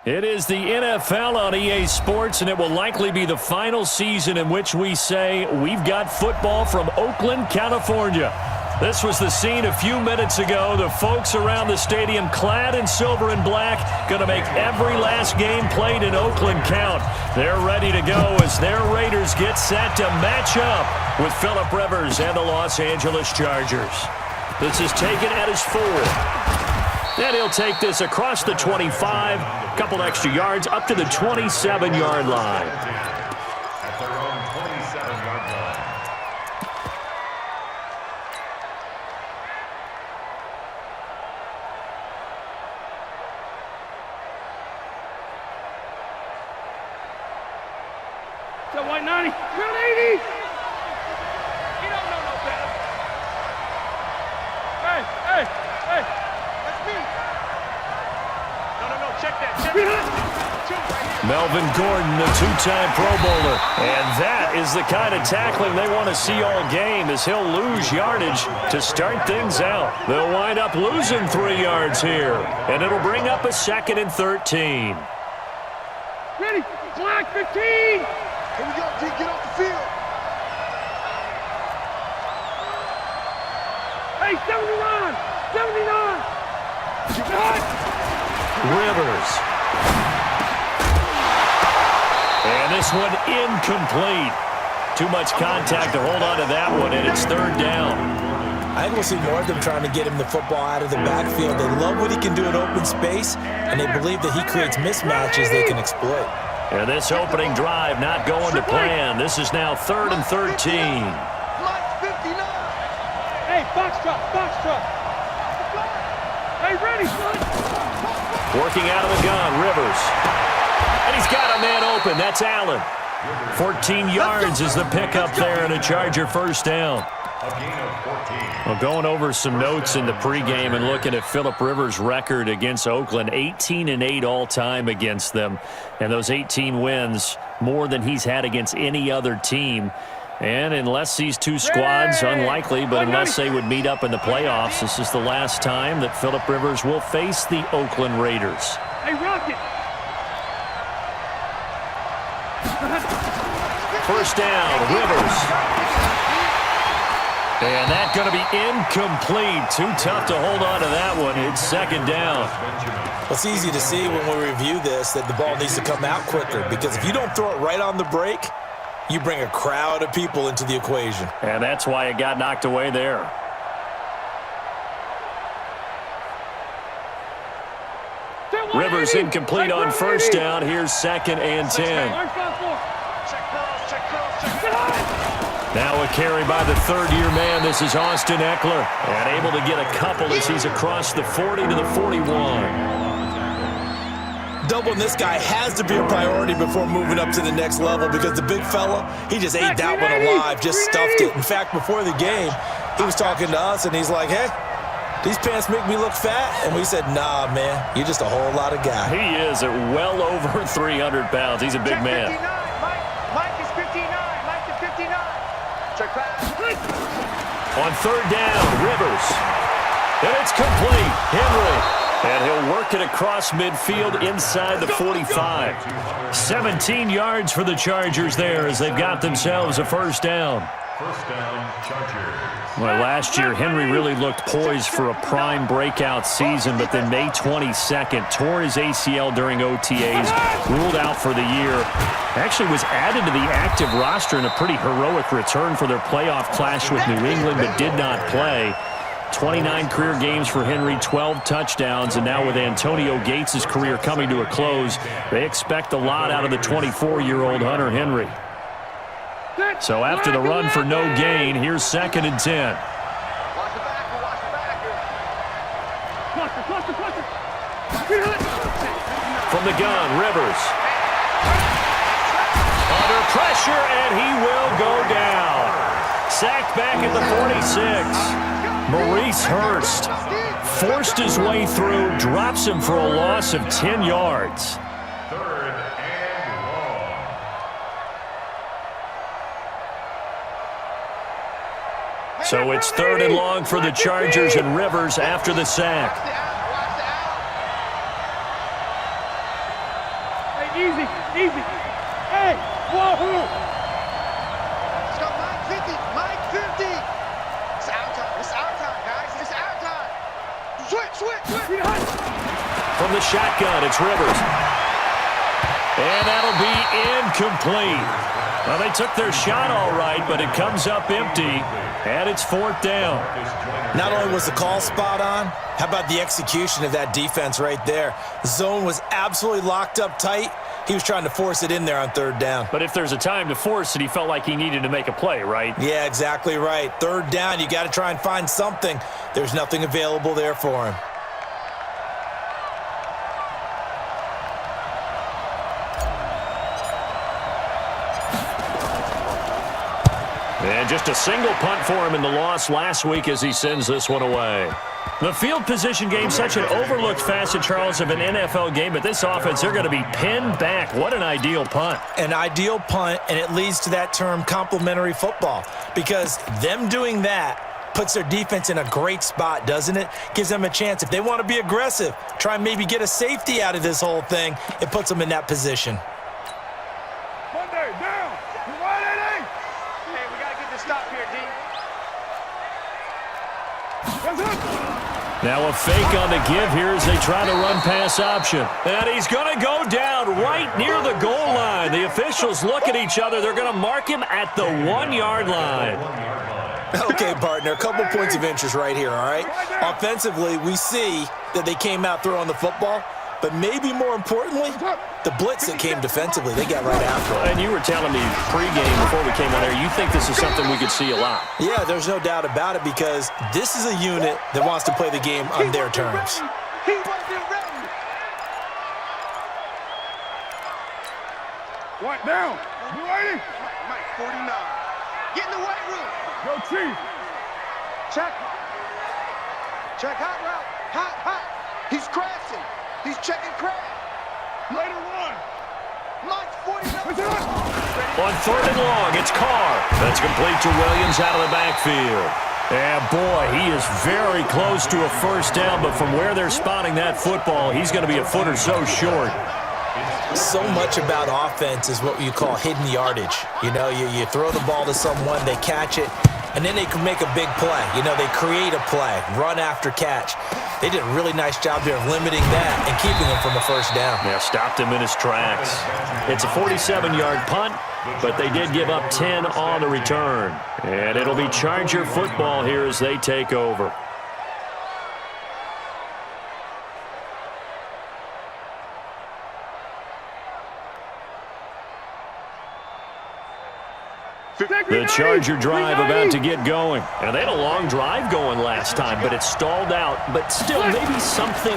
It is the NFL on EA Sports, and it will likely be the final season in which we say we've got football from Oakland, California. This was the scene a few minutes ago. The folks around the stadium clad in silver and black going to make every last game played in Oakland count. They're ready to go as their Raiders get set to match up with Phillip Rivers and the Los Angeles Chargers. This is taken at his 4. And he'll take this across the 25, a couple extra yards up to the 27-yard line. At their own 27-yard line. That white 90, 180. You don't know no better. Hey. That's me. No, check that. Melvin Gordon, the 2-time Pro Bowler. And that is the kind of tackling they want to see all game as he'll lose yardage to start things out. They'll wind up losing 3 yards here. And it'll bring up a 2nd and 13. Ready, flag 15. Here we go, G, get off the field. Hey, 79, 79. Rivers. And this one incomplete. Too much contact to hold on to that one, and it's 3rd down. I think we'll see more of them trying to get him the football out of the backfield. They love what he can do in open space, and they believe that he creates mismatches they can exploit. And this opening drive not going to plan. This is now 3rd and 13. Hey, box truck. Hey, ready, son. Working out of the gun, Rivers. And he's got a man open. That's Allen. 14 yards is the pickup there and a Charger 1st down. A gain of 14. Well, going over some notes in the pregame and looking at Phillip Rivers' record against Oakland, 18-8 all-time against them. And those 18 wins, more than he's had against any other team. And unless these two squads, unlikely, but unless they would meet up in the playoffs, this is the last time that Phillip Rivers will face the Oakland Raiders. Hey, Rocket. 1st down, Rivers. And that's going to be incomplete. Too tough to hold on to that one. It's 2nd down. It's easy to see when we review this that the ball needs to come out quicker, because if you don't throw it right on the break, you bring a crowd of people into the equation. And that's why it got knocked away there. Rivers incomplete on 1st down. Here's 2nd and 10. Now a carry by the 3rd-year man. This is Austin Eckler. And able to get a couple as he's across the 40 to the 41. Doubling this guy has to be a priority before moving up to the next level, because the big fella, he just ate that one alive, just stuffed it. In fact, before the game, he was talking to us, and he's like, hey, these pants make me look fat. And we said, nah, man, you're just a whole lot of guy. He is at well over 300 pounds. He's a big man. Mike is 59. Mike is 59. Check back. On 3rd down, Rivers. And it's complete. Henry. And he'll work it across midfield inside the 45. 17 yards for the Chargers there as they've got themselves a 1st down. 1st down, Chargers. Well, last year, Henry really looked poised for a prime breakout season, but then May 22nd, tore his ACL during OTAs, ruled out for the year. Actually was added to the active roster in a pretty heroic return for their playoff clash with New England, but did not play. 29 career games for Henry, 12 touchdowns, and now with Antonio Gates' career coming to a close, they expect a lot out of the 24-year-old Hunter Henry. So after the run for no gain, here's 2nd and 10. From the gun, Rivers. Under pressure, and he will go down. Sacked back at the 46. Maurice Hurst forced his way through, drops him for a loss of 10 yards. 3rd and long. So it's 3rd and long for the Chargers, and Rivers after the sack. easy, easy. Hey, whoa. Let's go, Mike 50, Mike 50. It's our time, guys. It's our time. Switch. From the shotgun, it's Rivers. And that'll be incomplete. Well, they took their shot all right, but it comes up empty, and it's 4th down. Not only was the call spot on, how about the execution of that defense right there? The zone was absolutely locked up tight. He was trying to force it in there on 3rd down. But if there's a time to force it, he felt like he needed to make a play, right? Yeah, exactly right. 3rd down, you got to try and find something. There's nothing available there for him. And just a single punt for him in the loss last week as he sends this one away. The field position game, such an overlooked facet, Charles, of an NFL game, but this offense, they're going to be pinned back. What an ideal punt. An ideal punt, and it leads to that term complementary football, because them doing that puts their defense in a great spot, doesn't it? Gives them a chance. If they want to be aggressive, try and maybe get a safety out of this whole thing, it puts them in that position. Monday, down. Hey, we got to get this stop here, D. Now a fake on the give here as they try to run pass option. And he's going to go down right near the goal line. The officials look at each other. They're going to mark him at the 1-yard line. Okay, partner, a couple points of interest right here, all right? Offensively, we see that they came out throwing the football, but maybe more importantly, the blitz that came defensively, they got right after it. And you were telling me pregame before we came on air, you think this is something we could see a lot. Yeah, there's no doubt about it, because this is a unit that wants to play the game on their terms. He wasn't ready. What down? You ready? Mike 49. Get in the weight room. Go, Chief. Check hot route. Hot. He's crashing. He's checking crash. Later one. Mike 49. On 3rd and long, it's Carr. That's complete to Williams out of the backfield. And boy, he is very close to a 1st down, but from where they're spotting that football, he's going to be a foot or so short. So much about offense is what you call hidden yardage. You know, you throw the ball to someone, they catch it, and then they can make a big play. You know, they create a play, run after catch. They did a really nice job there of limiting that and keeping him from a 1st down. Yeah, stopped him in his tracks. It's a 47-yard punt, but they did give up 10 on the return. And it'll be Charger football here as they take over. The Charger drive about to get going. And they had a long drive going last time, but it stalled out. But still, maybe something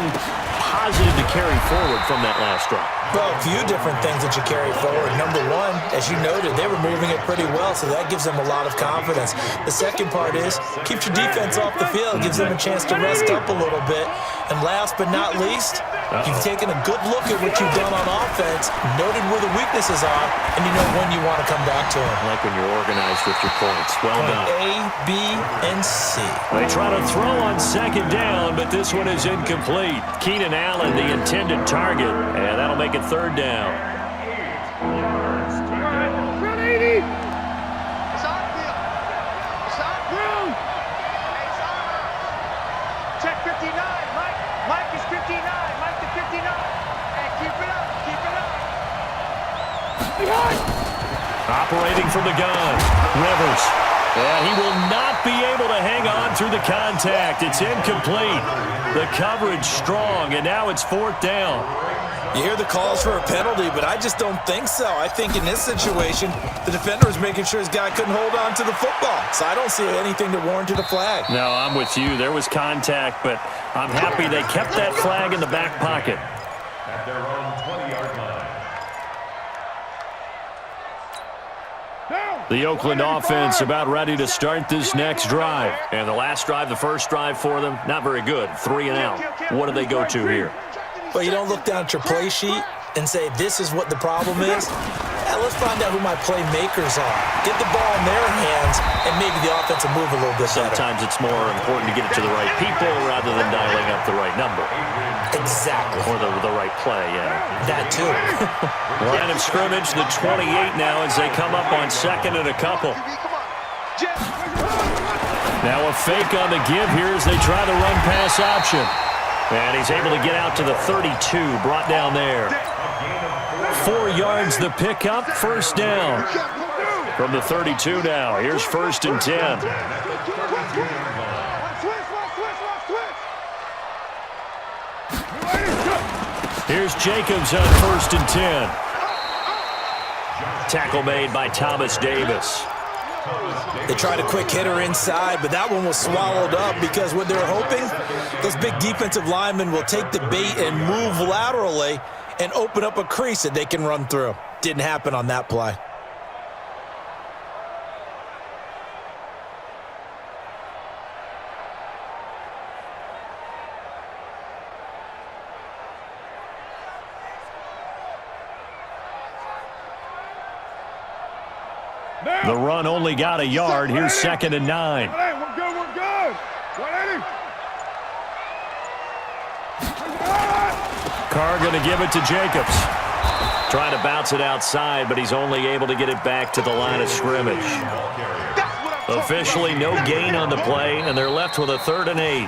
positive to carry forward from that last drive. Well, a few different things that you carry forward. Number one, as you noted, they were moving it pretty well, so that gives them a lot of confidence. The second part is, keeps your defense off the field, gives them a chance to rest up a little bit. And last but not least, you've taken a good look at what you've done on offense, noted where the weaknesses are, and you know when you want to come back to them. I like when you're organized with your points. Well done. A, B, and C. They try to throw on 2nd down, but this one is incomplete. Keenan Allen, the intended target, and that'll make it 3rd down. Run 80. It's on field. It's on field. It's on. Check 59. Mike is 59. Mike to 59. And keep it up. Behind. Operating from the gun, Rivers. Yeah, he will not be able to hang on through the contact. It's incomplete. The coverage strong, and now it's 4th down. You hear the calls for a penalty, but I just don't think so. I think in this situation, the defender was making sure his guy couldn't hold on to the football. So I don't see anything that warranted a flag. No, I'm with you. There was contact, but I'm happy they kept that flag in the back pocket. At their own 20-yard line. The Oakland offense about ready to start this next drive. And the last drive, the first drive for them, not very good. 3 and out. What do they go to here? Well, you don't look down at your play sheet and say this is what the problem is. Yeah, let's find out who my playmakers are. Get the ball in their hands and maybe the offense will move a little bit better. Sometimes it's more important to get it to the right people rather than dialing up the right number. Exactly. Or the right play, yeah. That too. Line of scrimmage, the 28 now as they come up on second and a couple. Now a fake on the give here as they try the run-pass option. And he's able to get out to the 32, brought down there. 4 yards the pickup, first down. From the 32 now, here's 1st and 10. Here's Jacobs on 1st and 10. Tackle made by Thomas Davis. They tried a quick hitter inside, but that one was swallowed up because what they're hoping, those big defensive linemen will take the bait and move laterally and open up a crease that they can run through. Didn't happen on that play. The run only got a yard. Here's 2nd and 9. We're good, we're good. 180. Carr going to give it to Jacobs. Trying to bounce it outside, but he's only able to get it back to the line of scrimmage. Officially no gain on the play, and they're left with a 3rd and 8.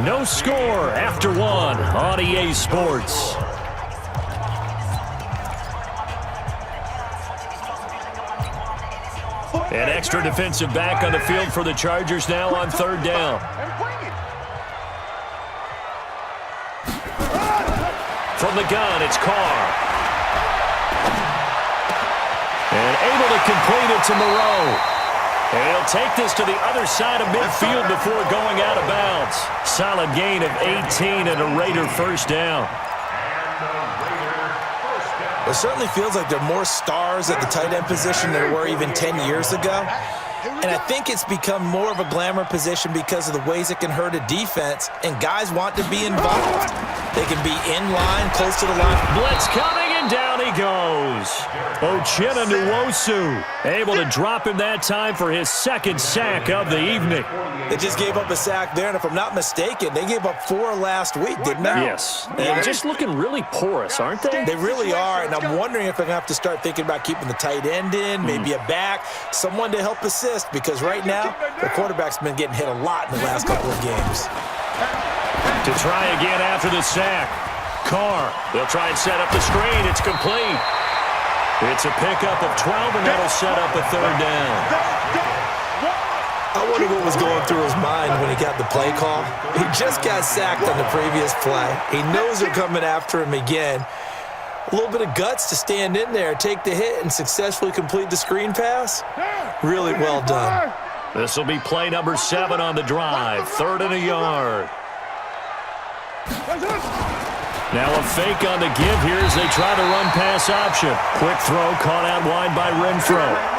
No score after 1 on EA Sports. An extra defensive back on the field for the Chargers now on 3rd down. From the gun, it's Carr. And able to complete it to Moreau. And he'll take this to the other side of midfield before going out of bounds. Solid gain of 18 and a Raider 1st down. It certainly feels like there are more stars at the tight end position than there were even 10 years ago. And I think it's become more of a glamour position because of the ways it can hurt a defense, and guys want to be involved. They can be in line, close to the line. Blitz coming, and down he goes. Uchenna Nwosu able to drop him that time for his 2nd sack of the evening. They just gave up a sack there, and if I'm not mistaken, they gave up 4 last week, didn't they? Yes. And just looking really porous, aren't they? They really are, and I'm wondering if I'm going to have to start thinking about keeping the tight end in, maybe a back, someone to help assist, because right now, the quarterback's been getting hit a lot in the last couple of games. To try again after the sack. Carr, they'll try and set up the screen. It's complete. It's a pickup of 12, and that'll set up a 3rd down. I wonder what was going through his mind when he got the play call. He just got sacked on the previous play. He knows they're coming after him again. A little bit of guts to stand in there, take the hit, and successfully complete the screen pass. Really well done. This will be play number 7 on the drive. 3rd and a yard. Now a fake on the give here as they try the run-pass option. Quick throw caught out wide by Renfro.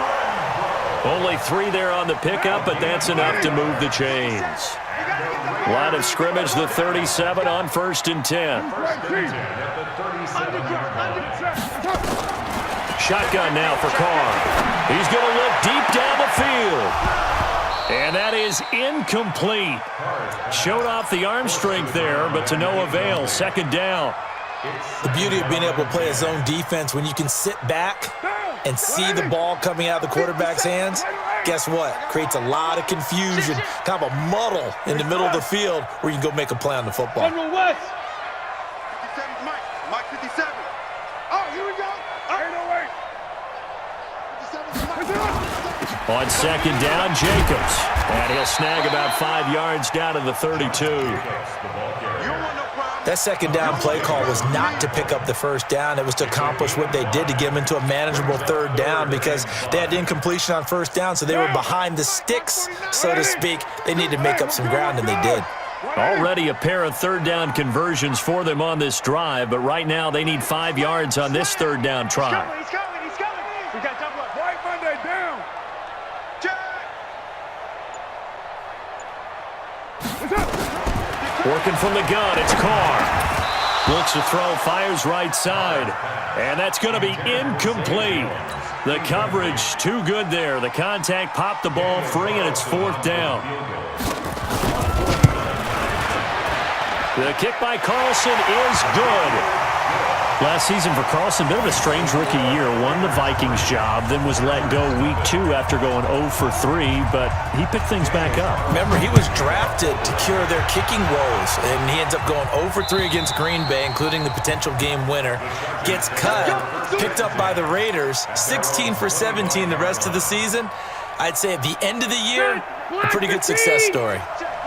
Only 3 there on the pickup, but that's enough to move the chains. Line of scrimmage, the 37 on 1st and 10. Shotgun now for Carr. He's going to look deep down the field. And that is incomplete. Showed off the arm strength there, but to no avail. 2nd down. The beauty of being able to play a zone defense when you can sit back and see the ball coming out of the quarterback's hands, guess what? Creates a lot of confusion, kind of a muddle in the middle of the field where you can go make a play on the football. General West. 57 Mike. Mike 57. Oh, here we go. 808. 57 Mike. On 2nd down, Jacobs. And he'll snag about 5 yards down to the 32. That 2nd down play call was not to pick up the 1st down. It was to accomplish what they did to get them into a manageable 3rd down because they had incompletion on 1st down, so they were behind the sticks, so to speak. They needed to make up some ground, and they did. Already a pair of 3rd down conversions for them on this drive, but right now they need 5 yards on this 3rd down try. He's coming. We got double up. White Monday down. Working from the gun, it's Carr. Looks to throw, fires right side. And that's going to be incomplete. The coverage too good there. The contact popped the ball free, and it's 4th down. The kick by Carlson is good. Last season for Carlson, bit of a strange rookie year. Won the Vikings job, then was let go week 2 after going 0 for 3, but he picked things back up. Remember, he was drafted to cure their kicking woes, and he ends up going 0 for 3 against Green Bay, including the potential game winner. Gets cut, picked up by the Raiders, 16 for 17 the rest of the season. I'd say at the end of the year, a pretty good success story.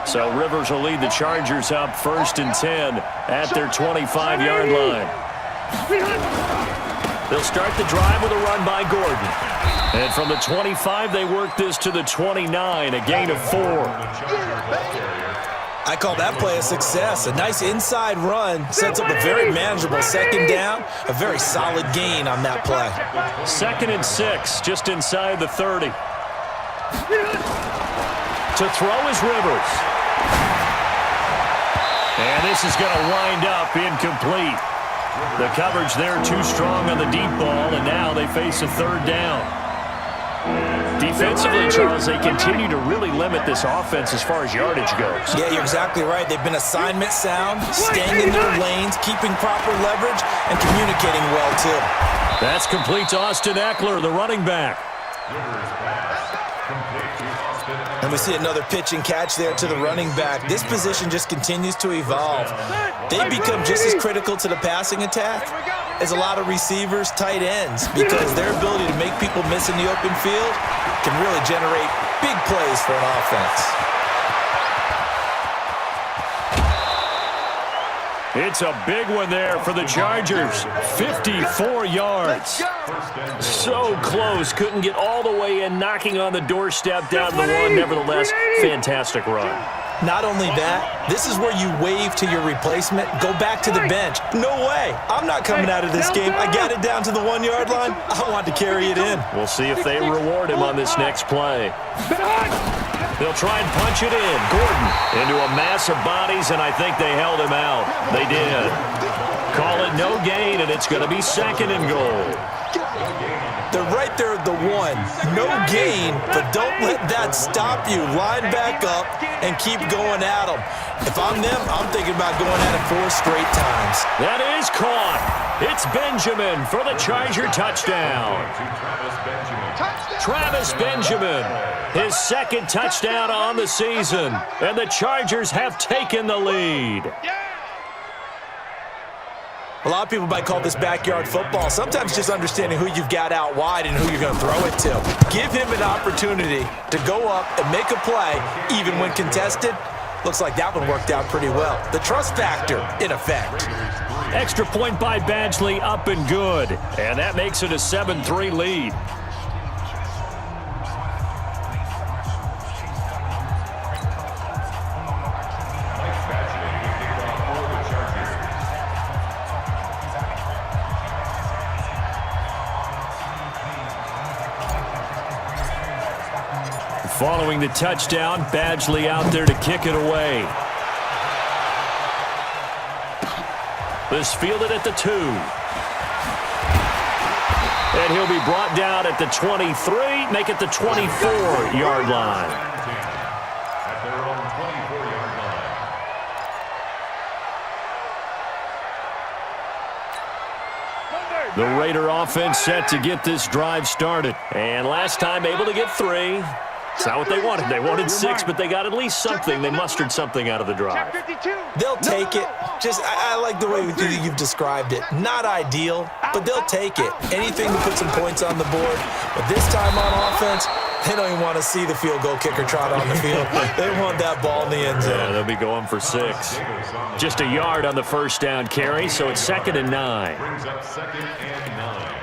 So Rivers will lead the Chargers up 1st and 10 at their 25-yard line. They'll start the drive with a run by Gordon. And from the 25, they work this to the 29, a gain of 4. I call that play a success. A nice inside run sets up a very manageable 2nd down, a very solid gain on that play. 2nd and 6, just inside the 30. To throw is Rivers. And this is going to wind up incomplete. The coverage there too strong on the deep ball, and now they face a 3rd down. Defensively, Charles, they continue to really limit this offense as far as yardage goes. Yeah, you're exactly right. They've been assignment sound, staying in their lanes, keeping proper leverage, and communicating well, too. That's complete to Austin Eckler, the running back. And we see another pitch and catch there to the running back. This position just continues to evolve. They become just as critical to the passing attack as a lot of receivers, tight ends, because their ability to make people miss in the open field can really generate big plays for an offense. It's a big one there for the Chargers. 54 yards. So close. Couldn't get all the way in, knocking on the doorstep down the 1. Nevertheless, fantastic run. Not only that, this is where you wave to your replacement, go back to the bench. No way. I'm not coming out of this game. I got it down to the 1-yard line. I want to carry it in. We'll see if they reward him on this next play. They'll try and punch it in. Gordon into a mass of bodies, and I think they held him out. They did. Call it no gain, and it's going to be 2nd and goal. They're right there at the 1. No gain, but don't let that stop you. Line back up and keep going at them. If I'm them, I'm thinking about going at it 4 straight times. That is caught. It's Benjamin for the Charger touchdown. Travis Benjamin, his 2nd touchdown on the season, and the Chargers have taken the lead. A lot of people might call this backyard football. Sometimes just understanding who you've got out wide and who you're going to throw it to. Give him an opportunity to go up and make a play, even when contested. Looks like that one worked out pretty well. The trust factor, in effect. Extra point by Badgley, up and good. And that makes it a 7-3 lead. Following the touchdown, Badgley out there to kick it away. This fielded at the 2. And he'll be brought down at the 23, make it the 24-yard line. At their own 24-yard line. The Raider offense set to get this drive started. And last time able to get 3. It's not what they wanted. They wanted 6, but they got at least something. They mustered something out of the drive. They'll take it. I like the way you've described it. Not ideal, but they'll take it. Anything to put some points on the board. But this time on offense, they don't even want to see the field goal kicker trot on the field. They want that ball in the end zone. Yeah, they'll be going for 6. Just a yard on the first down carry, so it's 2nd and 9. Brings up 2nd and 9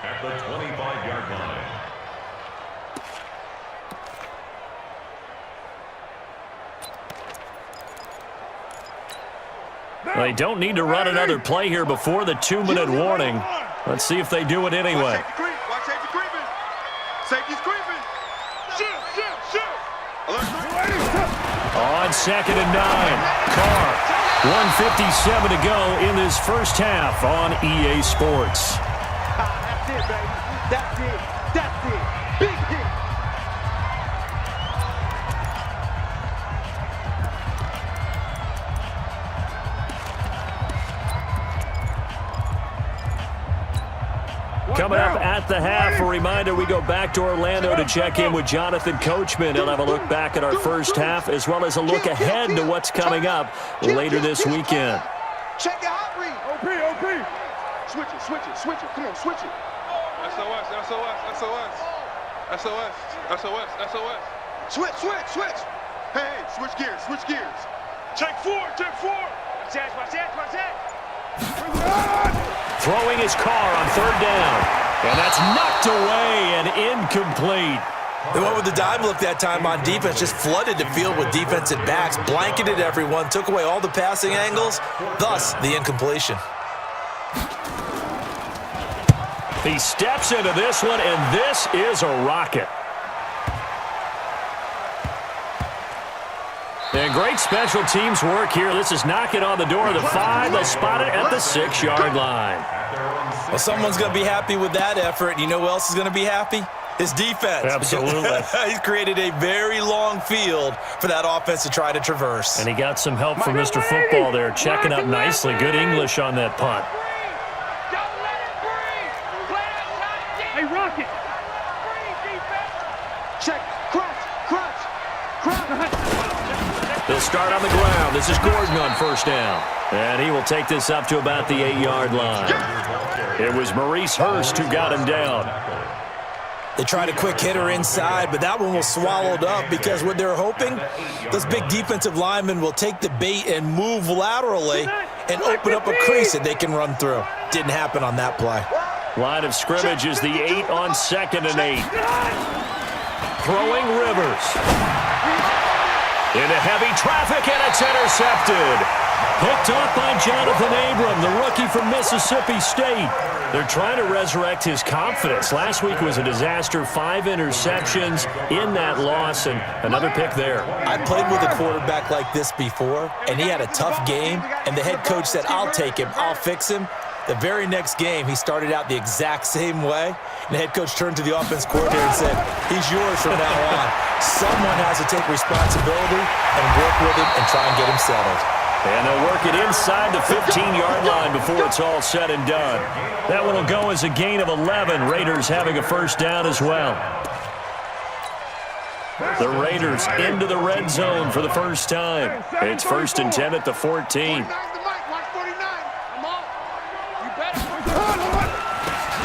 at the 25-yard line. They don't need to run another play here before the 2-minute warning. Let's see if they do it anyway. Watch safety creeping. Safety's creeping. Shoot. On 2nd and 9, Carr 1:57 to go in this first half on EA Sports. That's it, baby. That's it. That's it. Big hit. Coming up at the half, a reminder, we go back to Orlando to check in with Jonathan Coachman. He'll have a look back at our first half as well as a look ahead to what's coming up later this weekend. Check your hot read. OP. Switch it, switch it, switch it. Come on, switch it. SOS. Switch. Hey, switch gears. Check four. Watch that. Throwing his car on third down. And that's knocked away and incomplete. They went with the dime look that time on defense, just flooded the field with defensive backs, blanketed everyone, took away all the passing angles, thus the incompletion. He steps into this one, and this is a rocket. And great special teams work here. This is knocking on the door of the 5. They spot it at the 6-yard line. Well, someone's going to be happy with that effort. And you know who else is going to be happy? His defense. Absolutely. He's created a very long field for that offense to try to traverse. And he got some help from Mr. Football there, checking up nicely. Good English on that punt. Hey, Rocket. Check. Crunch. They'll start on the ground. This is Gordon on first down. And he will take this up to about the 8-yard line. It was Maurice Hurst who got him down. They tried a quick hitter inside, but that one was swallowed up because what they're hoping, those big defensive linemen will take the bait and move laterally and open up a crease that they can run through. Didn't happen on that play. Line of scrimmage is the 8 on 2nd and 8. Throwing Rivers. Into heavy traffic, and it's intercepted. Picked off by Jonathan Abram, the rookie from Mississippi State. They're trying to resurrect his confidence. Last week was a disaster, 5 interceptions in that loss, and another pick there. I played with a quarterback like this before, and he had a tough game, and the head coach said, I'll take him, I'll fix him. The very next game, he started out the exact same way. And the head coach turned to the offense coordinator and said, he's yours from now on. Someone has to take responsibility and work with him and try and get him settled. And they'll work it inside the 15-yard line before it's all said and done. That one will go as a gain of 11. Raiders having a first down as well. The Raiders into the red zone for the first time. It's 1st and 10 at the 14.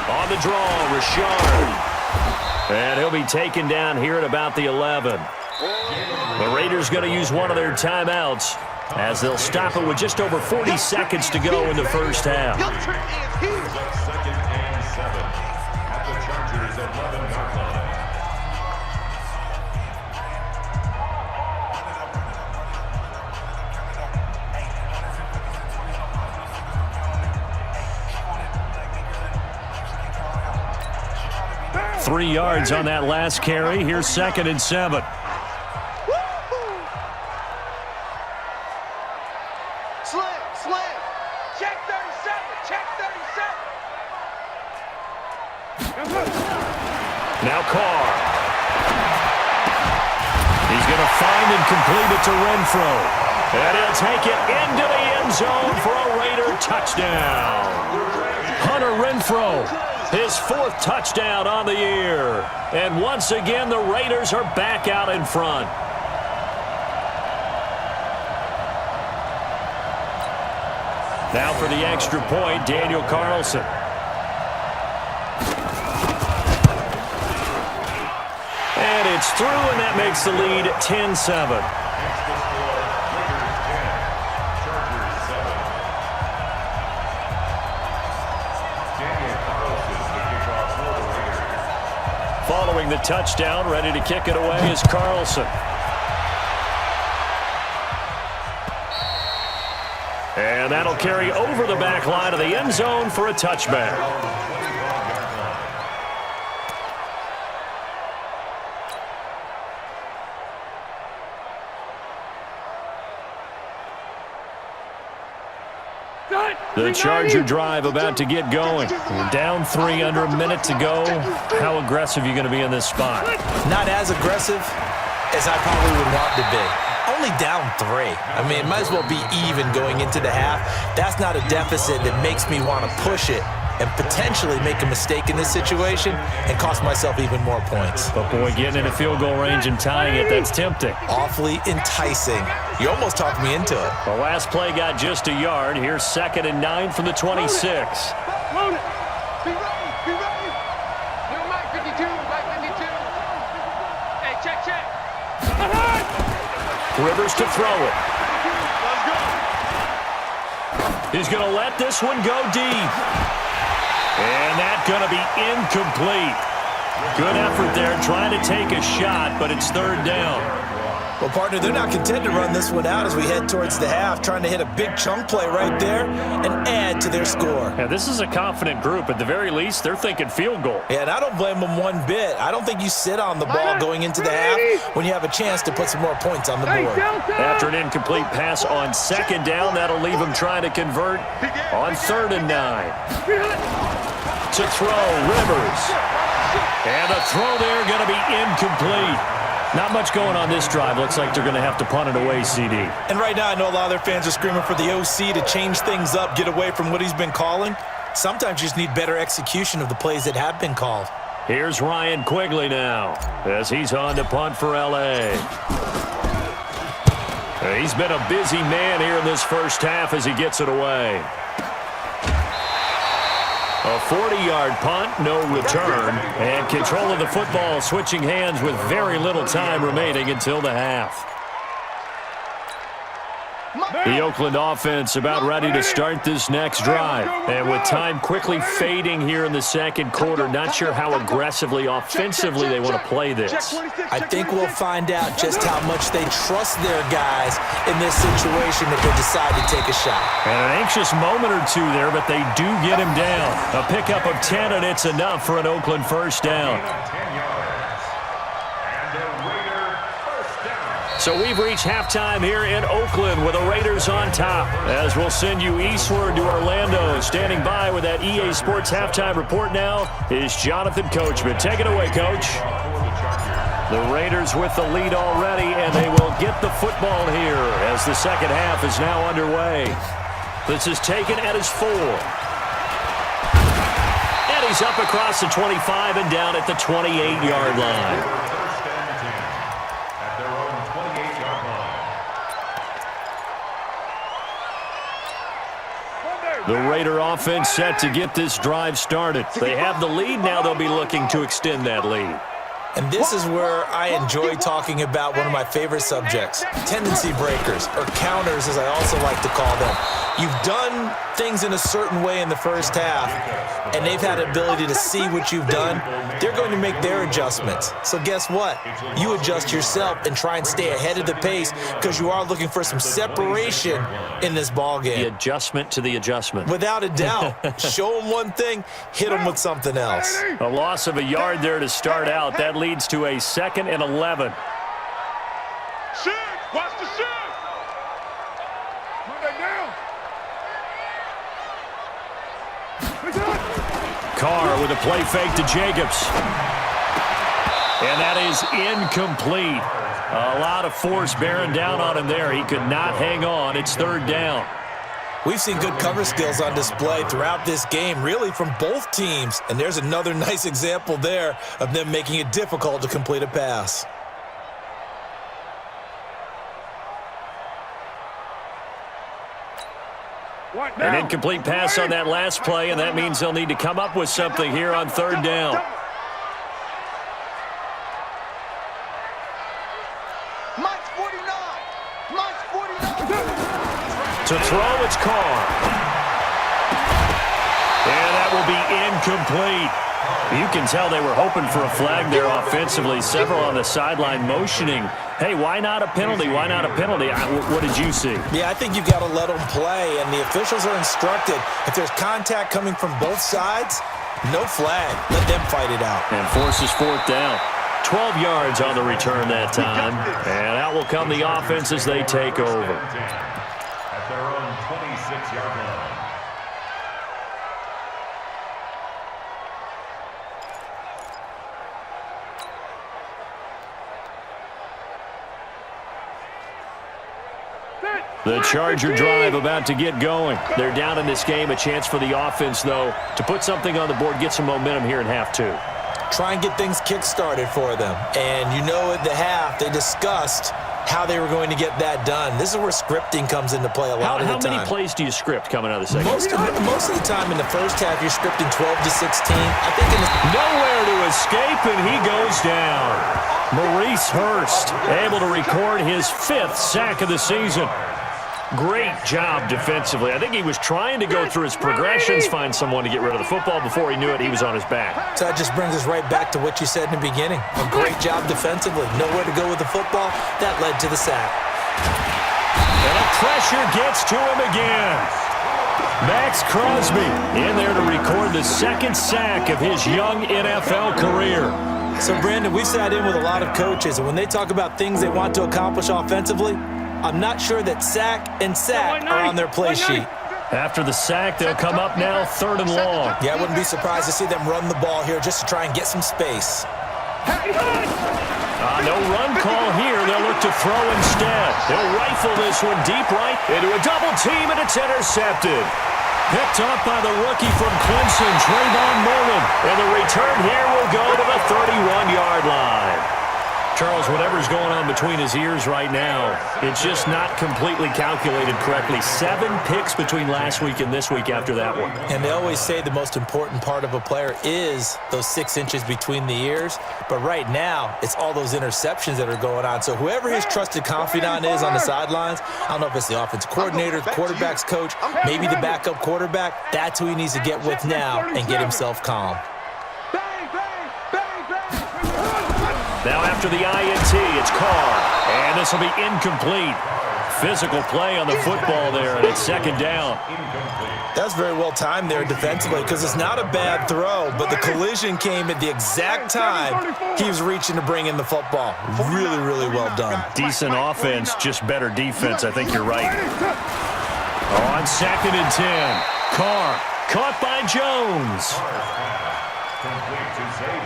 On the draw, Richard. And he'll be taken down here at about the 11. The Raiders going to use one of their timeouts as they'll stop it with just over 40 seconds to go in the first half. 2nd and 7 at the Chargers' 11-yard line. Three yards on that last carry. Here's 2nd and 7. Slim. Check 37. Now Carr. He's going to find and complete it to Renfro. And he'll take it into the end zone for a Raider touchdown. Hunter Renfro, his 4th touchdown on the year. And once again, the Raiders are back out in front. Now for the extra point, Daniel Carlson. And it's through, and that makes the lead 10-7. Following the touchdown, ready to kick it away is Carlson. And that'll carry over the back line of the end zone for a touchback. The Charger drive about to get going. You're down 3, under a minute to go. How aggressive are you going to be in this spot? Not as aggressive as I probably would want to be. Only down 3. I mean, it might as well be even going into the half. That's not a deficit that makes me want to push it and potentially make a mistake in this situation and cost myself even more points. But, boy, getting in a field goal range and tying it, that's tempting. Awfully enticing. You almost talked me into it. The last play got just a yard. Here's 2nd and 9 from the 26. Load it. Be ready. Be ready. Little Mike 52. Mike 52. Hey, check. Rivers to throw it. He's going to let this one go deep. And that's going to be incomplete. Good effort there trying to take a shot, but it's 3rd down. Well, partner, they're not content to run this one out as we head towards the half, trying to hit a big chunk play right there and add to their score. Yeah, this is a confident group. At the very least, they're thinking field goal. Yeah, and I don't blame them one bit. I don't think you sit on the ball going into the half when you have a chance to put some more points on the board. After an incomplete pass on 2nd down, that'll leave them trying to convert on 3rd and 9. To throw, Rivers. And a throw there going to be incomplete. Not much going on this drive. Looks like they're going to have to punt it away, CD. And right now, I know a lot of their fans are screaming for the OC to change things up, get away from what he's been calling. Sometimes you just need better execution of the plays that have been called. Here's Ryan Quigley now as he's on to punt for L.A. He's been a busy man here in this first half as he gets it away. A 40-yard punt, no return, and control of the football switching hands with very little time remaining until the half. The Oakland offense about ready to start this next drive. And with time quickly fading here in the 2nd quarter, not sure how aggressively, offensively they want to play this. I think we'll find out just how much they trust their guys in this situation if they decide to take a shot. And an anxious moment or two there, but they do get him down. A pickup of 10, and it's enough for an Oakland first down. So we've reached halftime here in Oakland with the Raiders on top. As we'll send you eastward to Orlando. Standing by with that EA Sports halftime report now is Jonathan Coachman. Take it away, Coach. The Raiders with the lead already, and they will get the football here as the second half is now underway. This is taken at his 4. And he's up across the 25 and down at the 28-yard line. The Raider offense set to get this drive started. They have the lead now. They'll be looking to extend that lead. And this is where I enjoy talking about one of my favorite subjects, tendency breakers, or counters as I also like to call them. You've done things in a certain way in the first half, and they've had the ability to see what you've done. They're going to make their adjustments. So guess what? You adjust yourself and try and stay ahead of the pace because you are looking for some separation in this ball game. The adjustment to the adjustment. Without a doubt. Show them one thing, hit them with something else. A loss of a yard there to start out. That leads to a 2nd and 11. Shoot! Watch the shoot! Carr with a play fake to Jacobs. And that is incomplete. A lot of force bearing down on him there. He could not hang on. It's 3rd down. We've seen good cover skills on display throughout this game, really from both teams. And there's another nice example there of them making it difficult to complete a pass. An incomplete pass on that last play, and that means they'll need to come up with something here on 3rd down. Mike's 49. Mike's 49. To throw, it's Carr. And that will be incomplete. You can tell they were hoping for a flag there offensively. Several on the sideline motioning. Hey, why not a penalty? Why not a penalty? What did you see? Yeah, I think you've got to let them play, and the officials are instructed. If there's contact coming from both sides, no flag. Let them fight it out. And forces 4th down. 12 yards on the return that time. And out will come the offense as they take over. At their own 26-yard line. The Charger drive about to get going. They're down in this game. A chance for the offense, though, to put something on the board, get some momentum here in half two. Try and get things kick-started for them. And you know at the half, they discussed how they were going to get that done. This is where scripting comes into play a lot of the time. How many plays do you script coming out of the second? Most of the time in the first half, you're scripting 12 to 16. I think nowhere to escape, and he goes down. Maurice Hurst able to record his 5th sack of the season. Great job defensively. I think he was trying to go through his progressions, find someone to get rid of the football. Before he knew it, he was on his back. So that just brings us right back to what you said in the beginning. A great job defensively. Nowhere to go with the football. That led to the sack. And the pressure gets to him again. Max Crosby in there to record the 2nd sack of his young NFL career. So, Brandon, we sat in with a lot of coaches, and when they talk about things they want to accomplish offensively, I'm not sure that sack and sack are on their play sheet. After the sack, they'll come up now 3rd and long. Yeah, I wouldn't be surprised to see them run the ball here just to try and get some space. No run call here. They'll look to throw instead. They'll rifle this one deep right into a double team, and it's intercepted. Picked up by the rookie from Clemson, Trayvon Mullen. And the return here will go to the 31-yard line. Charles, whatever's going on between his ears right now, it's just not completely calculated correctly. 7 picks between last week and this week after that one. And they always say the most important part of a player is those 6 inches between the ears. But right now, it's all those interceptions that are going on. So whoever his trusted confidant is on the sidelines, I don't know if it's the offensive coordinator, the quarterback's coach, maybe the backup quarterback, that's who he needs to get with now and get himself calm. Now after the INT, it's Carr. And this will be incomplete. Physical play on the football there, and it's 2nd down. That's very well timed there defensively because it's not a bad throw, but the collision came at the exact time he was reaching to bring in the football. Really, really well done. Decent offense, just better defense. I think you're right. On 2nd and 10, Carr caught by Jones.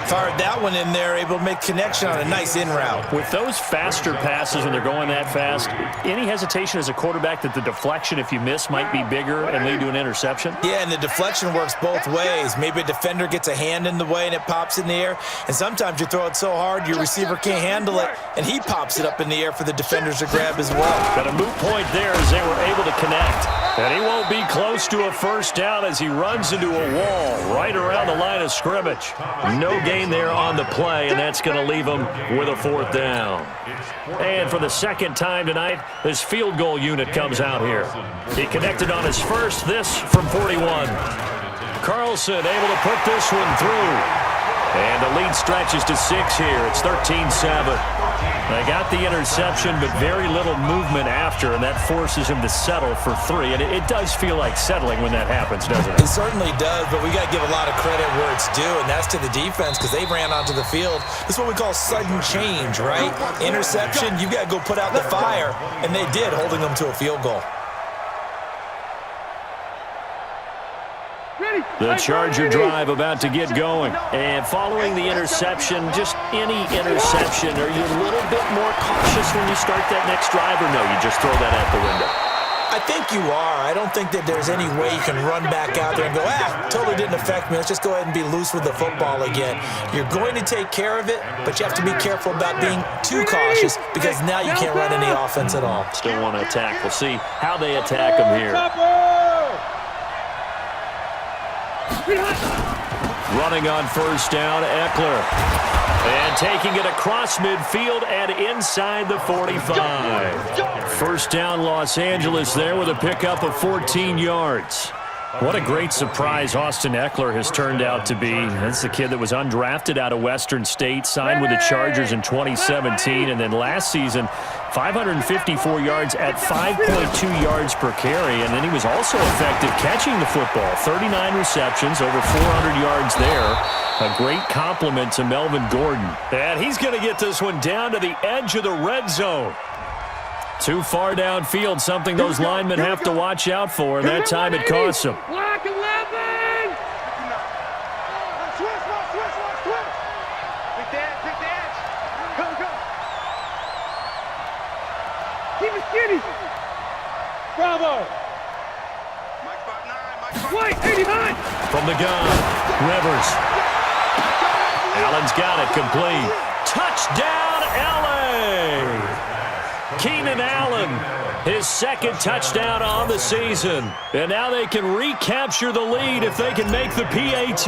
Fired that one in there, able to make connection on a nice in route. With those faster passes when they're going that fast, any hesitation as a quarterback that the deflection, if you miss, might be bigger and lead to an interception? Yeah, and the deflection works both ways. Maybe a defender gets a hand in the way and it pops in the air, and sometimes you throw it so hard your receiver can't handle it, and he pops it up in the air for the defenders to grab as well. But a moot point there as they were able to connect. And he won't be close to a first down as he runs into a wall right around the line of scrimmage. No gain there on the play, and that's going to leave him with a 4th down. And for the 2nd time tonight, this field goal unit comes out here. He connected on his first, this from 41. Carlson able to put this one through. And the lead stretches to 6 here. It's 13-7. They got the interception, but very little movement after, and that forces him to settle for 3. And it does feel like settling when that happens, doesn't it? It certainly does, but we got to give a lot of credit where it's due, and that's to the defense because they ran onto the field. This is what we call sudden change, right? Interception, you got to go put out the fire, and they did, holding them to a field goal. The Charger drive about to get going. And following the interception, just any interception, are you a little bit more cautious when you start that next drive, or no, you just throw that out the window? I think you are. I don't think that there's any way you can run back out there and go, totally didn't affect me. Let's just go ahead and be loose with the football again. You're going to take care of it, but you have to be careful about being too cautious because now you can't run any offense at all. Still want to attack. We'll see how they attack them here. Running on first down, Eckler. And taking it across midfield and inside the 45. First down, Los Angeles there with a pickup of 14 yards. What a great surprise Austin Eckler has turned out to be. That's the kid that was undrafted out of Western State, signed with the Chargers in 2017, and then last season, 554 yards at 5.2 yards per carry, and then he was also effective catching the football. 39 receptions, over 400 yards there. A great compliment to Melvin Gordon. And he's going to get this one down to the edge of the red zone. Too far downfield, something those linemen have to watch out for, and that time it costs them. Block 11! Pick the edge. Go. Keep it skinny. White, 89. From the gun, Rivers. Allen's got it, complete. Touchdown, LA! Keenan Allen, his second touchdown on the season. And now they can recapture the lead if they can make the PAT.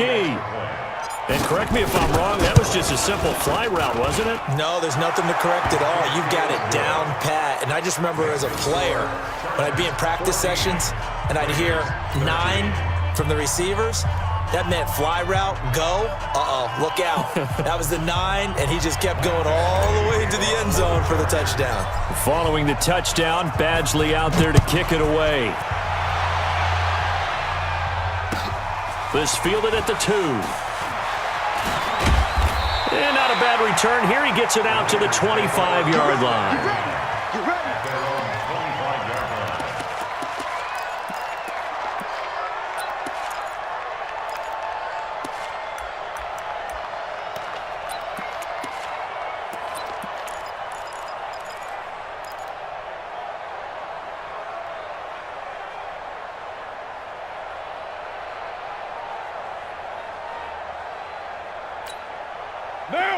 And correct me if I'm wrong, that was just a simple fly route, wasn't it? No, there's nothing to correct at all. You've got it down pat. And I just remember as a player, when I'd be in practice sessions and I'd hear 9 from the receivers, that meant fly route, go, look out. That was the 9, and he just kept going all the way into the end zone for the touchdown. Following the touchdown, Badgley out there to kick it away. This fielded at the 2. And not a bad return here. He gets it out to the 25-yard line.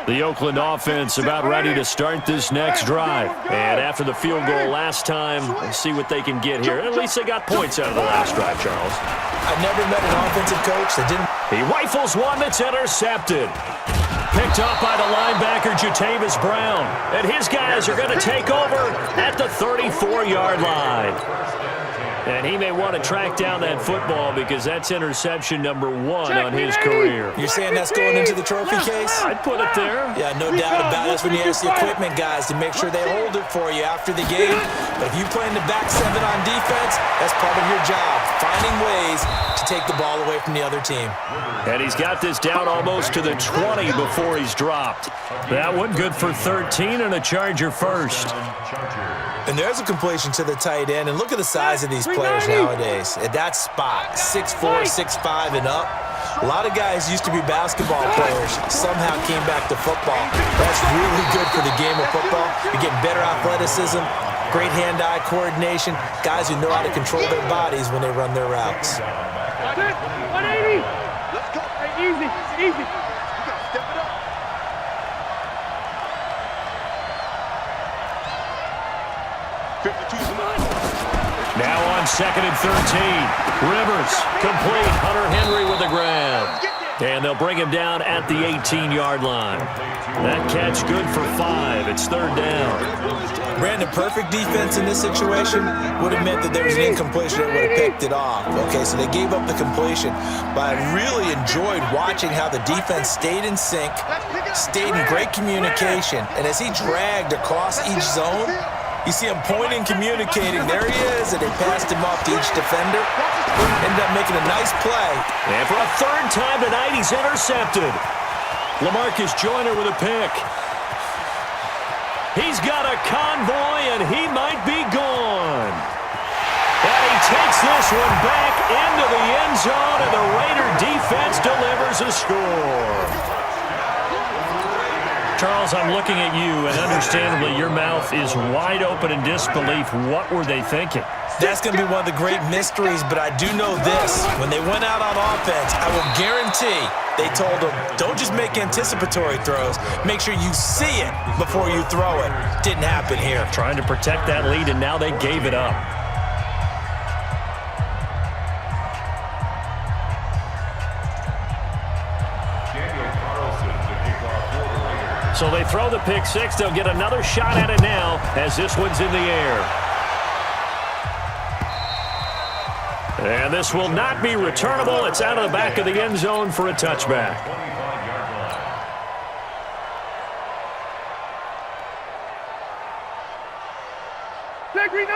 The Oakland offense about ready to start this next drive. And after the field goal last time, we'll see what they can get here. At least they got points out of the last drive, Charles. I've never met an offensive coach that didn't. He rifles one that's intercepted. Picked up by the linebacker, Jatavis Brown. And his guys are going to take over at the 34-yard line. And he may want to track down that football because that's interception number 1 on his career. You're saying that's going into the trophy case? I'd put it there. Yeah, no doubt about it. That's when you ask the equipment guys to make sure they hold it for you after the game. But if you play in the back 7 on defense, that's part of your job, finding ways to take the ball away from the other team. And he's got this down almost to the 20 before he's dropped. That one good for 13 and a Charger first. And there's a completion to the tight end. And look at the size of these players nowadays. At that spot, 6'4", 6'5", and up. A lot of guys used to be basketball players, somehow came back to football. That's really good for the game of football. You're getting better athleticism, great hand-eye coordination, guys who know how to control their bodies when they run their routes. 180. Let's go. Hey, easy, easy. You gotta step it up. Now on 2nd and 13. Rivers complete. Hunter Henry with the grab. And they'll bring him down at the 18-yard line. That catch good for 5. It's 3rd down. Brandon, perfect defense in this situation would have meant that there was an incompletion that would have picked it off. Okay, so they gave up the completion. But I really enjoyed watching how the defense stayed in sync, stayed in great communication. And as he dragged across each zone, you see him pointing, communicating. There he is, and they passed him off to each defender. Ended up making a nice play. And for a 3rd time tonight, he's intercepted. LaMarcus Joyner with a pick. He's got a convoy, and he might be gone. And he takes this one back into the end zone, and the Raider defense delivers a score. Charles, I'm looking at you, and understandably, your mouth is wide open in disbelief. What were they thinking? That's going to be one of the great mysteries, but I do know this. When they went out on offense, I will guarantee they told them, don't just make anticipatory throws. Make sure you see it before you throw it. Didn't happen here. Trying to protect that lead, and now they gave it up. So they throw the pick 6. They'll get another shot at it now as this one's in the air. And this will not be returnable. It's out of the back of the end zone for a touchback.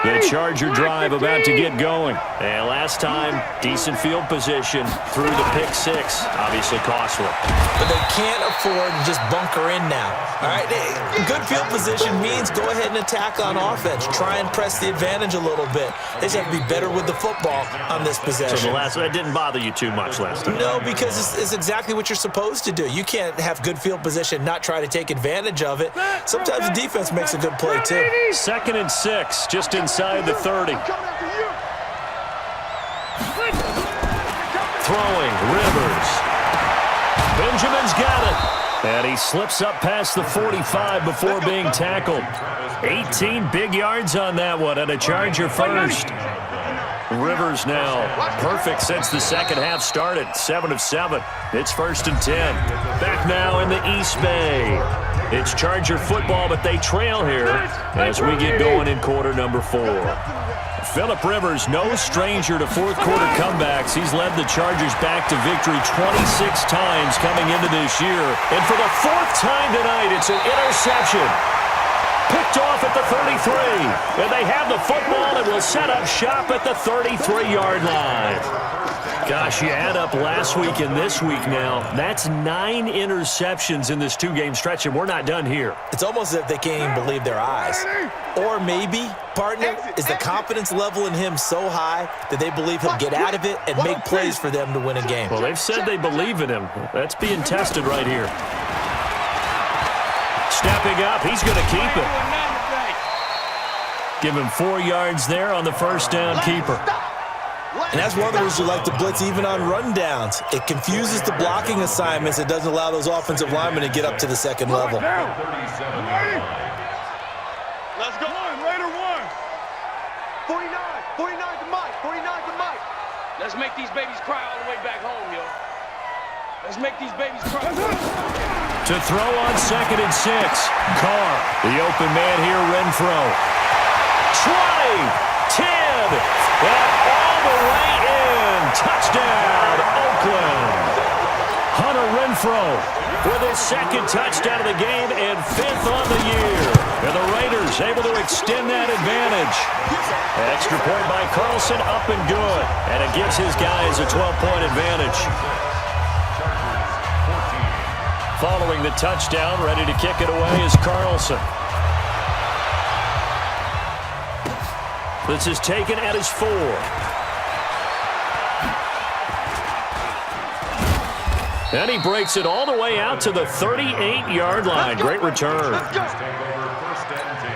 The Charger drive about to get going. And last time, decent field position through the pick 6. Obviously costly. But they can't afford to just bunker in now. All right, good field position means go ahead and attack on offense. Try and press the advantage a little bit. They just have to be better with the football on this possession. So that didn't bother you too much last time? No, because it's exactly what you're supposed to do. You can't have good field position, not try to take advantage of it. Sometimes the defense makes a good play too. 2nd and 6, just inside the 30. Throwing, Rivers. Benjamin's got it. And he slips up past the 45 before being tackled. 18 big yards on that one, and a Charger first. Rivers now perfect since the second half started. 7 of 7. It's 1st and 10. Back now in the East Bay. It's Charger football, but they trail here as we get going in quarter number 4. Phillip Rivers, no stranger to fourth quarter comebacks. He's led the Chargers back to victory 26 times coming into this year. And for the 4th time tonight, it's an interception. Picked off at the 33. And they have the football and will set up shop at the 33-yard line. Gosh, you add up last week and this week now. That's 9 interceptions in this 2-game stretch, and we're not done here. It's almost as if they can't even believe their eyes. Or maybe, partner, is the confidence level in him so high that they believe he'll get out of it and make plays for them to win a game. Well, they've said they believe in him. That's being tested right here. Stepping up, he's going to keep it. Give him 4 yards there on the first down keeper. And that's one of the reasons you like to blitz even on rundowns. It confuses the blocking assignments. It doesn't allow those offensive linemen to get up to the second level. Let's go on, Raider 1. 49 to Mike, 49 to Mike. Let's make these babies cry all the way back home, yo. Let's make these babies cry. To throw on 2nd and 6. Carr, the open man here, Renfro. 20, 10, and all the way in. Touchdown, Oakland. Hunter Renfro with his 2nd touchdown of the game and 5th on the year. And the Raiders able to extend that advantage. Extra point by Carlson, up and good. And it gives his guys a 12-point advantage. Following the touchdown, ready to kick it away is Carlson. This is taken at his 4. And he breaks it all the way out to the 38-yard line. Great return. Take over 1st and 10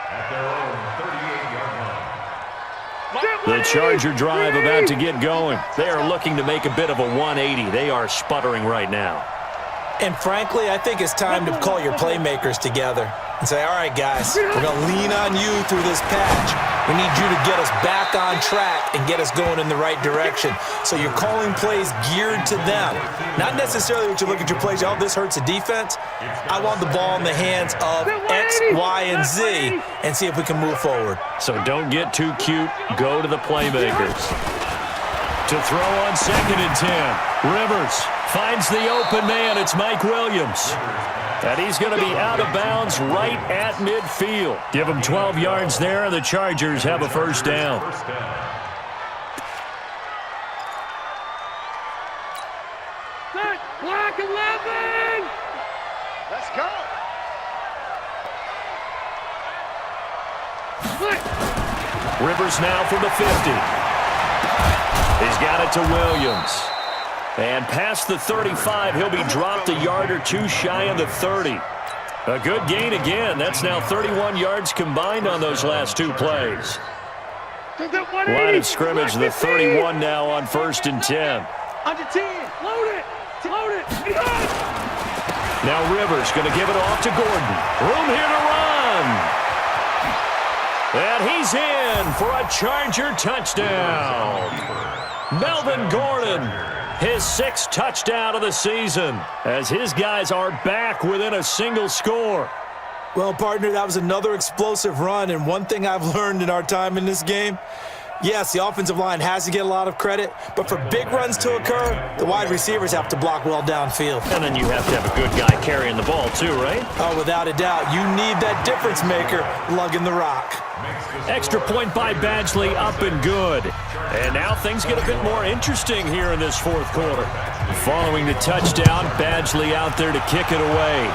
at their own 38-yard line. The Charger drive about to get going. They are looking to make a bit of a 180. They are sputtering right now. And frankly, I think it's time to call your playmakers together and say, all right, guys, we're going to lean on you through this patch. We need you to get us back on track and get us going in the right direction. So you're calling plays geared to them. Not necessarily what you look at your plays, oh, this hurts the defense. I want the ball in the hands of X, Y, and Z and see if we can move forward. So don't get too cute. Go to the playmakers. To throw on 2nd and 10. Rivers finds the open man. It's Mike Williams. And he's going to be out of bounds right at midfield. Give him 12 yards there, and the Chargers have a 1st down. Set, block 11. Let's go. Rivers now from the 50. He's got it to Williams. And past the 35, he'll be dropped a yard or 2 shy of the 30. A good gain again. That's now 31 yards combined on those last 2 plays. Line of scrimmage, the 31 now on 1st and 10. Under 10. Load it. Load it. Now Rivers going to give it off to Gordon. Room here to run. And he's in for a Charger touchdown. Melvin Gordon, his 6th touchdown of the season, as his guys are back within a single score. Well, partner, that was another explosive run, and one thing I've learned in our time in this game, yes, the offensive line has to get a lot of credit, but for big runs to occur, the wide receivers have to block well downfield. And then you have to have a good guy carrying the ball too, right? Oh, without a doubt. You need that difference maker lugging the rock. Extra point by Badgley, up and good. And now things get a bit more interesting here in this 4th quarter. Following the touchdown, Badgley out there to kick it away.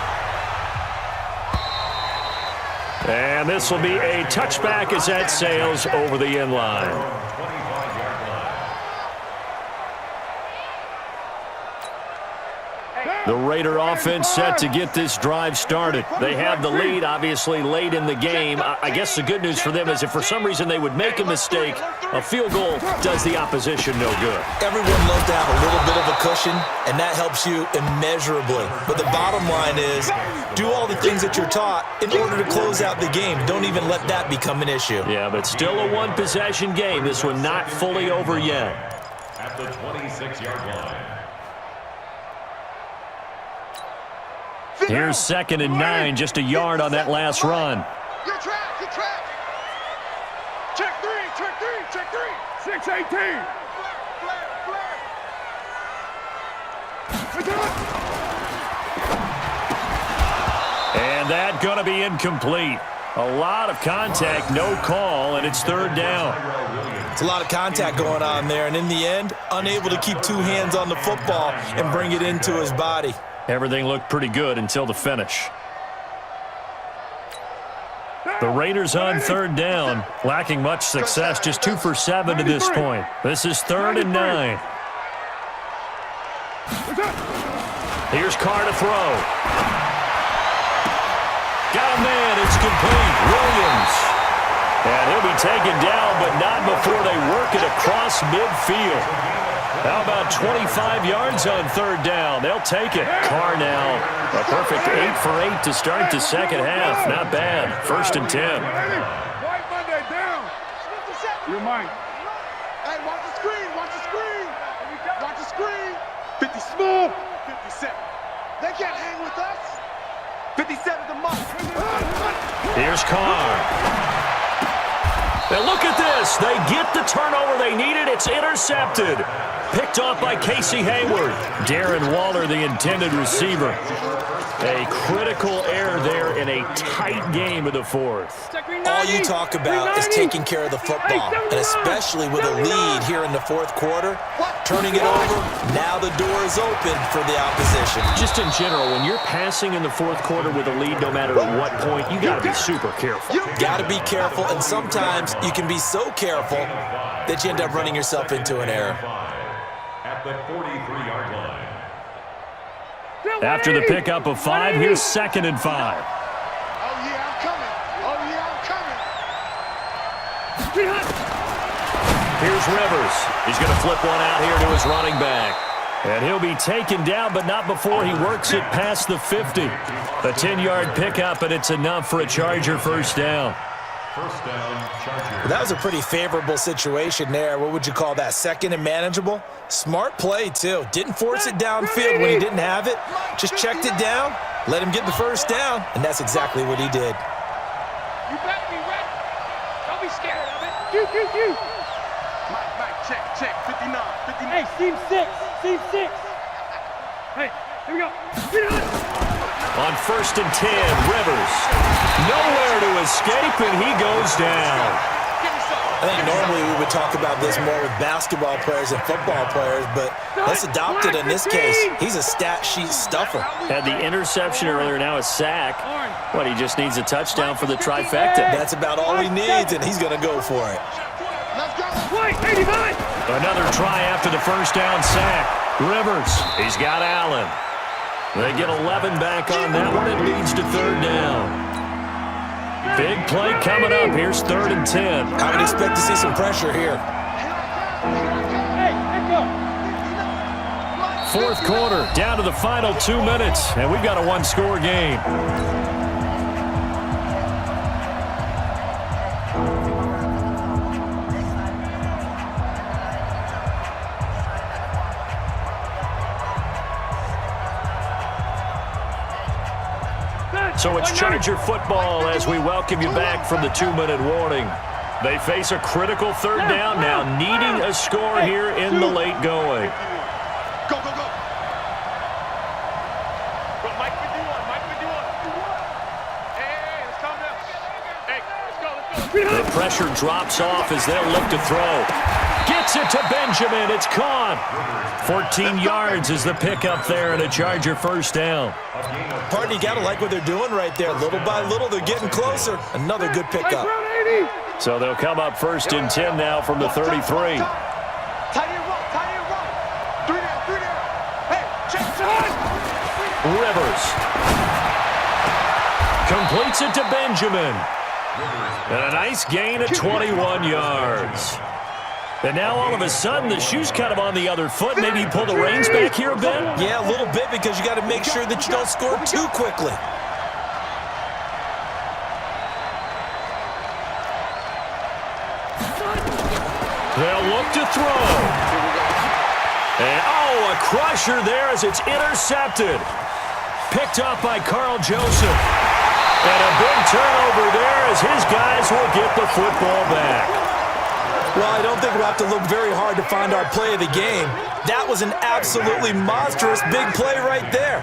And this will be a touchback as that sails over the end line. The Raider offense set to get this drive started. They have the lead, obviously, late in the game. I guess the good news for them is if for some reason they would make a mistake, a field goal does the opposition no good. Everyone loves to have a little bit of a cushion, and that helps you immeasurably. But the bottom line is, do all the things that you're taught in order to close out the game. Don't even let that become an issue. Yeah, but still a one-possession game. This one not fully over yet. At the 26-yard line. Here's 2nd and 9, just a yard on that last run. Your track, your track. Check three, check three, check three. 6-18. And that going to be incomplete. A lot of contact, no call, and it's 3rd down. It's a lot of contact going on there, and in the end, unable to keep 2 hands on the football and bring it into his body. Everything looked pretty good until the finish. The Raiders on 3rd down, lacking much success, just 2 for 7 to this point. This is 3rd and 9. Here's Carr to throw. Got a man, it's complete. Williams. And he'll be taken down, but not before they work it across midfield. How about 25 yards on 3rd down? They'll take it. Carr now, a perfect 8 for 8 to start the second half. Not bad. 1st and 10. White Monday down. You're mine. Hey, watch the screen, watch the screen. Watch the screen. 50 small. 57. They can't hang with us. 57 to Mike. Here's Carr. And look at this. They get the turnover they needed. It's intercepted. Picked off by Casey Hayward. Darren Waller, the intended receiver. A critical error there in a tight game of the 4th. All you talk about is taking care of the football, and especially with a lead here in the 4th quarter, turning it over, now the door is open for the opposition. Just in general, when you're passing in the 4th quarter with a lead, no matter at what point, you got to be super careful. Got to be careful, and sometimes you can be so careful that you end up running yourself into an error. At the 43-yard line. After the pickup of 5, here's 2nd and 5. Oh, yeah, I'm coming. Oh, yeah, I'm coming. Here's Rivers. He's going to flip one out here to his running back. And he'll be taken down, but not before he works it past the 50. A 10-yard pickup, and it's enough for a Charger 1st down. 1st down, Chargers. Well, that was a pretty favorable situation there. What would you call that? 2nd and manageable? Smart play, too. Didn't force it downfield when he didn't have it. Just checked it down, let him get the 1st down, and that's exactly what he did. You better be ready. Don't be scared of it. Mike, check. 59. Hey, seam 6. Seam 6. Hey, here we go. On 1st and 10, Rivers. Nowhere to escape, and he goes down. I think normally we would talk about this more with basketball players and football players, but let's adopt it in this case. He's a stat sheet stuffer. Had the interception earlier, now a sack. What, he just needs a touchdown for the trifecta. That's about all he needs, and he's going to go for it. Let's go. White, 89. Another try after the 1st down sack. Rivers, he's got Allen. They get 11 back on that one. It leads to 3rd down. Big play coming up. Here's 3rd and 10. I would expect to see some pressure here. Hey, let go. 4th quarter, down to the final 2 minutes, and we've got a 1-score game. So it's Charger football as we welcome you back from the 2-minute warning. They face a critical 3rd down now, needing a score here in the late going. Go. Bro, Mike 51. Hey, let's calm down. Hey, let's go. The pressure drops off as they'll look to throw. Gets it to Benjamin. It's caught. 14 yards is the pickup there and a Charger 1st down. Partner, you got to like what they're doing right there. Little by little, they're getting closer. Another good pickup. So they'll come up 1st and 10 now from the 33. Tight end run. 3 down. Hey, check. Rivers. Completes it to Benjamin. And a nice gain of 21 yards. And now all of a sudden, the shoe's kind of on the other foot. Maybe you pull the reins back here a bit? Yeah, a little bit, because you got to make sure that you don't score too quickly. They'll look to throw. And, oh, a crusher there as it's intercepted. Picked up by Carl Joseph. And a big turnover there as his guys will get the football back. Well, I don't think we'll have to look very hard to find our play of the game. That was an absolutely monstrous big play right there.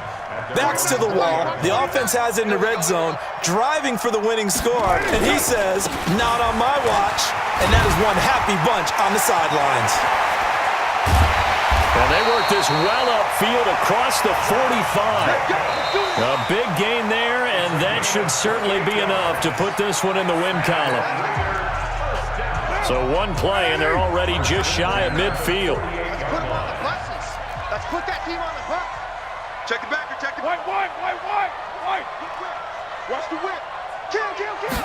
Backs to the wall. The offense has it in the red zone, driving for the winning score. And he says, not on my watch. And that is one happy bunch on the sidelines. And they work this well upfield across the 45. A big gain there, and that should certainly be enough to put this one in the win column. So one play, and they're already just shy of midfield. Let's put them on the buses. Let's put that team on the bus. Check it back, check it White, white, white, white, white. Watch the whip. Kill, kill, kill.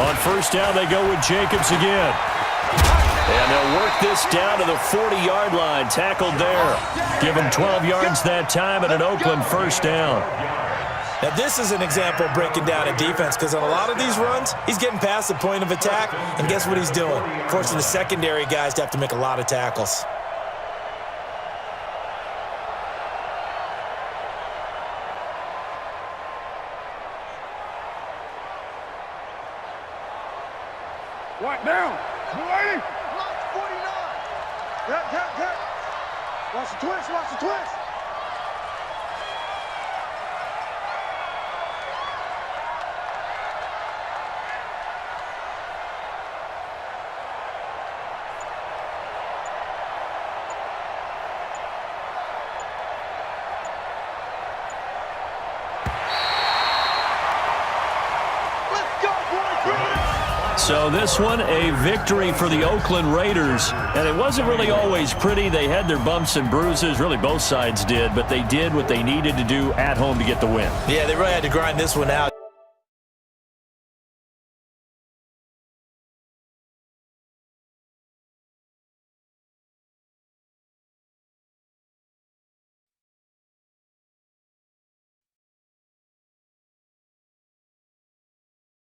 On first down, they go with Jacobs again. And they'll work this down to the 40-yard line. Tackled there. Give him 12 yards that time and an Oakland first down. Now, this is an example of breaking down a defense, because on a lot of these runs, he's getting past the point of attack, and guess what he's doing? Forcing the secondary guys to have to make a lot of tackles. White down. 280. Lots 49. Tap. Watch the twist, watch the twist. Let's go, boys. Bring it on. So this one, a victory for the Oakland Raiders. And it wasn't really always pretty. They had their bumps and bruises. Really, both sides did. But they did what they needed to do at home to get the win. Yeah, they really had to grind this one out.